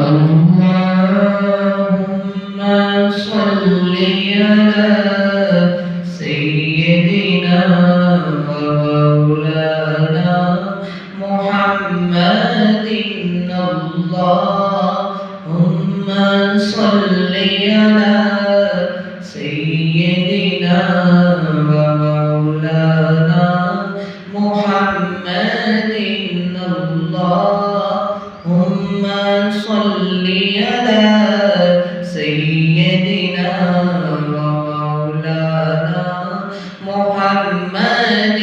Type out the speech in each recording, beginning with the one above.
اللهم صل على سيدنا ومولانا محمد اللهم صل على سيدنا ومولانا محمد اللهم صل على سيدنا ومولانا محمد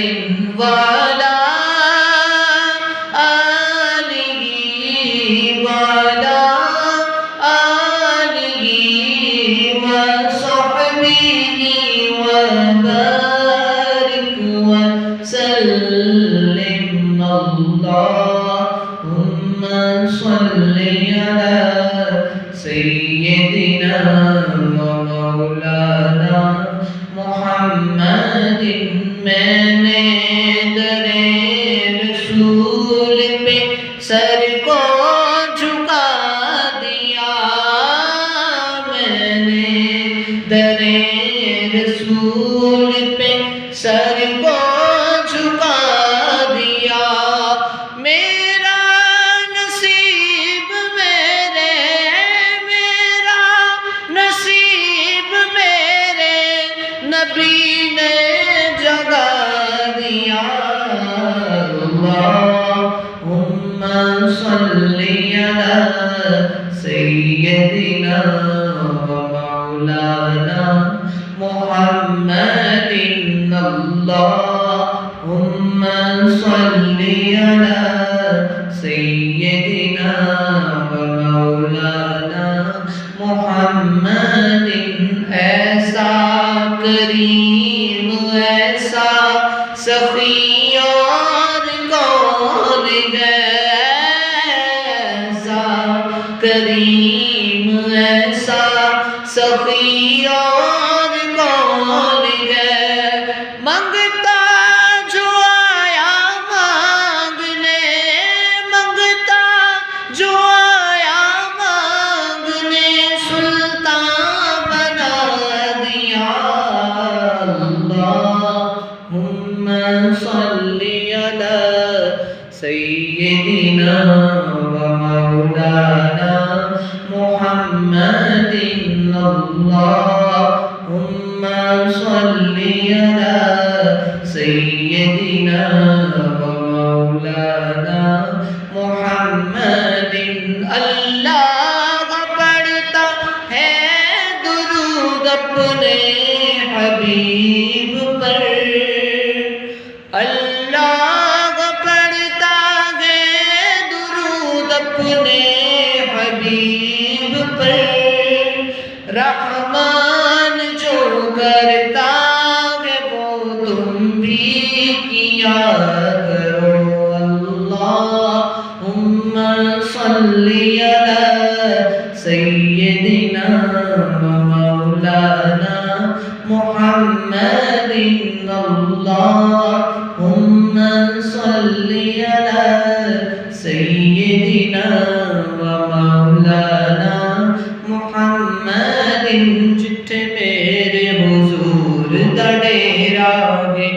وعلى آله وعلى آله وصحبه وبارك وسلم اللهم صل على سيدنا ومولانا محمد میں نے در رسول پہ سر کو جھکا دیا میں نے در رسول پہ سر کو جھکا دیا میرا نصیب میرا نصیب میرے نبی نے جگا دیا اللہم صل علی سیدنا ومولانا محمد اللہم صل علی سیدنا ومولانا محمد ایسا کریم ایسا سخی اور کون ہے ایسا کریم ایسا سخی اور کون ہے منگتا جو آیا مانگنے منگتا جو آیا مانگنے سلطان بنا دیا اللہم صل علی سیدنا ومولانا محمد اللہم صل علی سیدنا ومولانا محمد اللہ پڑھتا ہے درود اپنے حبیب پر اللہ پڑھتا ہے درود اپنے حبیب پر رحمان جو کرتا ہے وہ تم بھی کیا کرو اللہم صل علی سیدنا ومولانا محمد اللہم صل علی سیدنا ومولانا محمد جتھے میرے حضور دا ڈیرا گے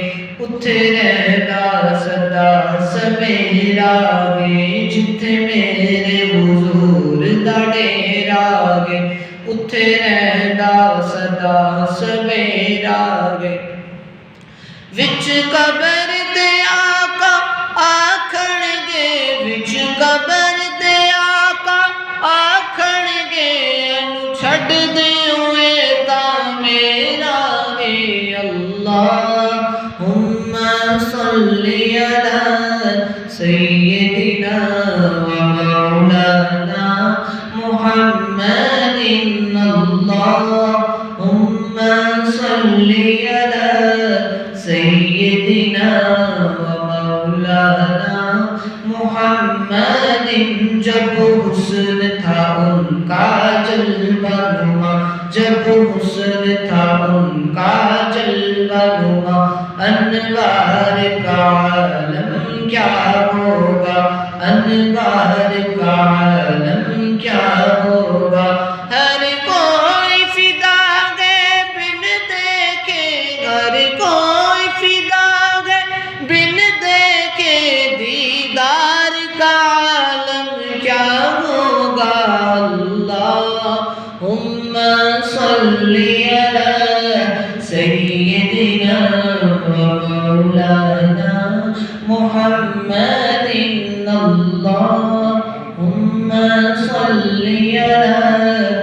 اتھے رہدا سدا سویرا گے جتھے میرے حضور دا ڈیرا گے اتھے رہدا سدا سویرا گے وچ قبر تے آقا آکھن گے وچ قبر تے آقا آکھن گے انو چھڈ دیویں تاں میرا گے اللہم صل علی سیدنا ومولانا محمد اللہم صل علی سیدنا ومولانا محمد جب حسن تھا ان کا جلوہ نما جب حسن تھا ان کا جلوہ نما انوار کا عالم کیا ہوگا انوار کا عالم کیا صل على سيدنا ومولانا محمد اللهم صل على